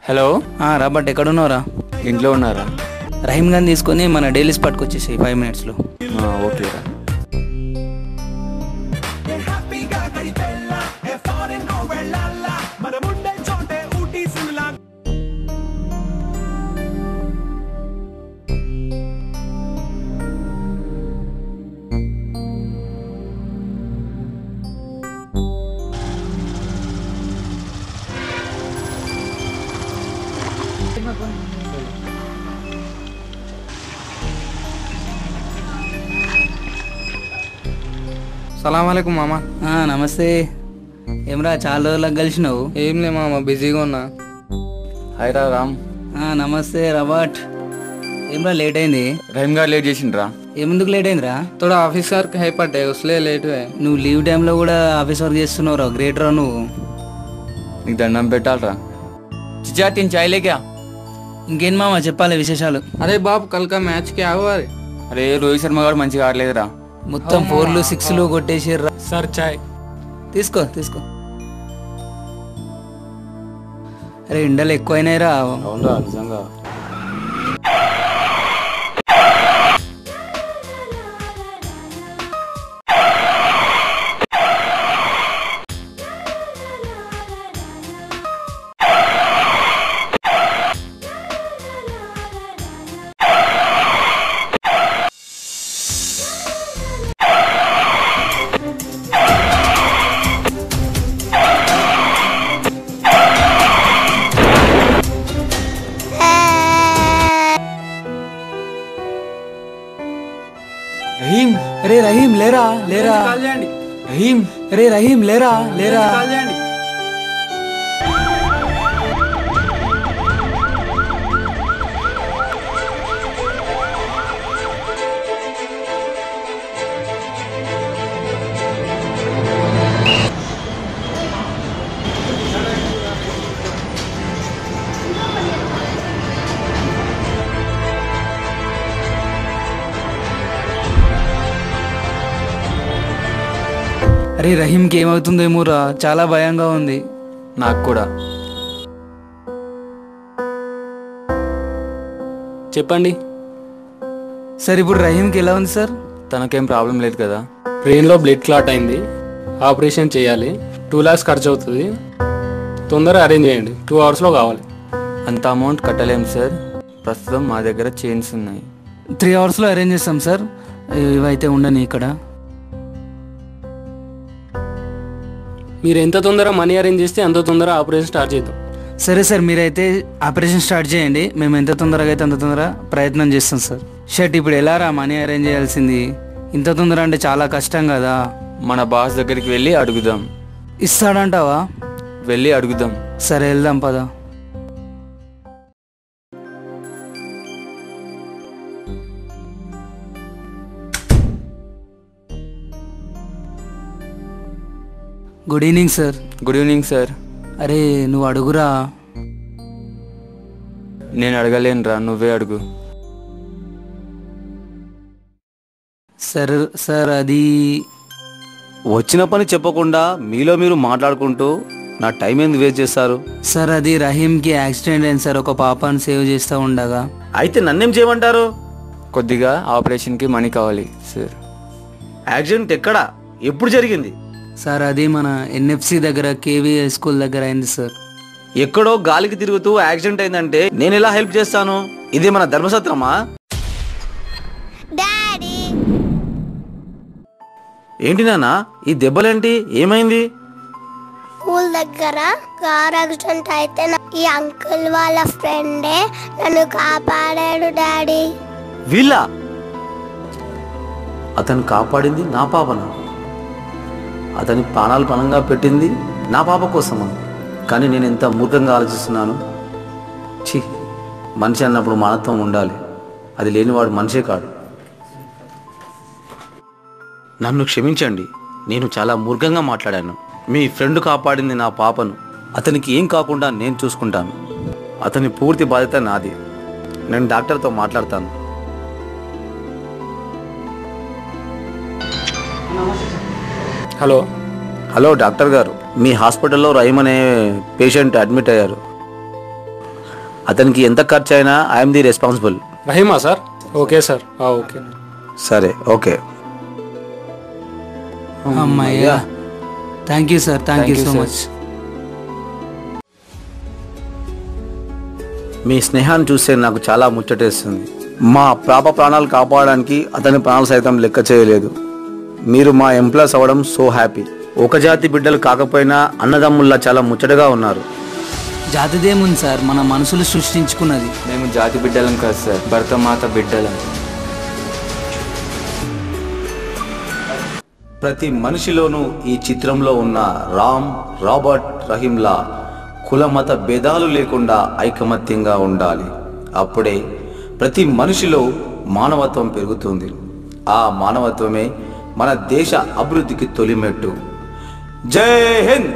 Hello Robert ఎక్కడున్నావురా? ఇంట్లో ఉన్నారా? రహీమ్ గారిని తీసుకొని మన డైలీ స్పాట్కి వచ్చేసి 5 minutesలో. ఓకేరా. సలాంవాలేకుం మామ. నమస్తే. ఏమరా చాలా రోజులకు కలిసినావు? ఏం లే మామ, బిజీగా ఉన్నా. హాయ్ రా రామ్. నమస్తే రాబర్ట్. ఏమరా లేట్ అయింది? రహీమ్ గారు లేట్ చేసిండ్రా. ఏముందుకు లేట్ అయిందిరా? తోడా ఆఫీస్ వర్క్ హై పడ్డాయి, వస్తలే లేట్. నువ్వు లీవ్ టైంలో కూడా ఆఫీస్ వర్క్ చేస్తున్నావు రా, గ్రేట్ రా నువ్వు. నీకు దండం పెట్టాలరా. చిచా తిని చాయ్ లేకా? ఇంకేం మామ చెప్పాలి విశేషాలు? అరే బాబు, కల్కా మ్యాచ్కి ఆగవారి. అరే రోహిత్ శర్మ గారు మంచిగా ఆడలేదురా. మొత్తం 4లు 6లు కొట్టేసిర్రా. సార్ చాయ్ తీసుకో తీసుకో. అరే ఎండలు ఎక్కువైనాయిరా. అవునరా నిజంగా. రహీమ్, అరే రహీమ్ లేరా లేరా. రహీమ్, అరే రహీమ్ లేరా లేరా. అరే రహీమ్కి ఏమవుతుందేమోరా, చాలా భయంగా ఉంది. నాకు కూడా. చెప్పండి సార్. ఇప్పుడు రహీమ్కి ఎలా ఉంది సార్? తనకేం ప్రాబ్లం లేదు కదా? బ్రెయిన్లో బ్లడ్ క్లాట్ అయింది, ఆపరేషన్ చేయాలి. 2 lakhs ఖర్చు అవుతుంది. తొందరగా అరేంజ్ చేయండి, 2 hours కావాలి. అంత అమౌంట్ కట్టలేం సార్. ప్రస్తుతం మా దగ్గర చైన్స్ ఉన్నాయి. 3 hours అరేంజ్ చేస్తాం సార్. ఇవైతే ఉండని ఇక్కడ. మీరు ఎంత తొందరగా మనీ అరేంజ్ చేస్తే అంత తొందరగా ఆపరేషన్ స్టార్ట్ చేద్దాం. సరే సార్, మీరైతే ఆపరేషన్ స్టార్ట్ చేయండి. మేము ఎంత తొందరగా అయితే అంత తొందరగా ప్రయత్నం చేస్తాం సార్. షర్ట్ ఇప్పుడు ఎలా రా మనీ అరేంజ్ చేయాల్సింది? ఇంత తొందర అంటే చాలా కష్టం కదా. మన బాస్ దగ్గరికి వెళ్ళి అడుగుదాం. ఇస్తాడంటావా? వెళ్ళి అడుగుదాం. సరే వెళ్దాం పద. Good evening sir. Good evening sir. అరే నువ్వు అడుగురా. నేను అడగలేనురా, నువ్వే అడుగు. సార్ అది వచ్చిన పని చెప్పకుండా మీలో మీరు మాట్లాడుకుంటూ నా టైం ఎందుకు వేస్ట్ చేస్తారు? సార్ అది రహీమ్కి యాక్సిడెంట్ అయింది సార్, ఒక పాపని సేవ్ చేస్తూ ఉండగా. అయితే నన్నేం చేయమంటారు? కొద్దిగా ఆపరేషన్కి మనీ కావాలి సార్. యాక్సిడెంట్ ఎక్కడ, ఎప్పుడు జరిగింది? సార్ అది మన NFC దగ్గర KV స్కూల్ దగ్గర అయింది సార్. ఎక్కడో గాలికి తిరుగుతూ యాక్సిడెంట్ అయిందంటే నేను ఎలా హెల్ప్ చేస్తాను? ఇది మన ధర్మసత్రమా? ఏంటి నాన్న ఈ దెబ్బలేంటి, ఏమైంది? స్కూల్ దగ్గర కార్ యాక్సిడెంట్ అయితే ఈ అంకుల్ వాళ్ళ ఫ్రెండే నన్ను కాపాడాడు డాడీ. వీళ్ళ అతను కాపాడింది నా పాపను, అతని ప్రాణాలు పణంగా పెట్టింది నా పాప కోసము. కానీ నేను ఎంత మూర్ఖంగా ఆలోచిస్తున్నాను. ఛీ, మనిషి అన్నప్పుడు మానత్వం ఉండాలి. అది లేనివాడు మనిషే కాడు. నన్ను క్షమించండి, నేను చాలా మూర్ఖంగా మాట్లాడాను. మీ ఫ్రెండ్ కాపాడింది నా పాపను, అతనికి ఏం కాకుండా నేను చూసుకుంటాను. అతని పూర్తి బాధ్యత నాది. నేను డాక్టర్తో మాట్లాడతాను. హలో హలో డాక్టర్ గారు, మీ హాస్పిటల్లో రహీమ్ అనే పేషెంట్ అడ్మిట్ అయ్యారు. అతనికి ఎంత ఖర్చు అయినా I'm the responsible. Rahima sir? Okay sir, okay. సరే, ఓకే. అమ్మయ్యా, thank you sir, thank you so much. మీ స్నేహాన్ని చూస్తే నాకు చాలా ముచ్చటేస్తుంది. మా పాప ప్రాణాలు కాపాడడానికి అతని ప్రాణాలు సైతం లెక్క చేయలేదు. మీరు మా ఎంప్లాయీస్ అవ్వడం సో హ్యాపీ. ఒక జాతి బిడ్డలు కాకపోయినా అన్నదమ్ముల్లా చాలా ముచ్చటగా ఉన్నారు. జాతిదేముంది సార్, మన మనసులు సృష్టించుకున్నది. మేము జాతి బిడ్డలం కాదు సార్, భరతమాత బిడ్డలం. ప్రతి మనిషిలోనూ ఈ చిత్రంలో ఉన్న రామ్, రాబర్ట్, రహీంలా కులమత భేదాలు లేకుండా ఐకమత్యంగా ఉండాలి. అప్పుడే ప్రతి మనిషిలో మానవత్వం పెరుగుతుంది. ఆ మానవత్వమే మన దేశ అభివృద్ధికి తొలిమెట్టు. జై హింద్.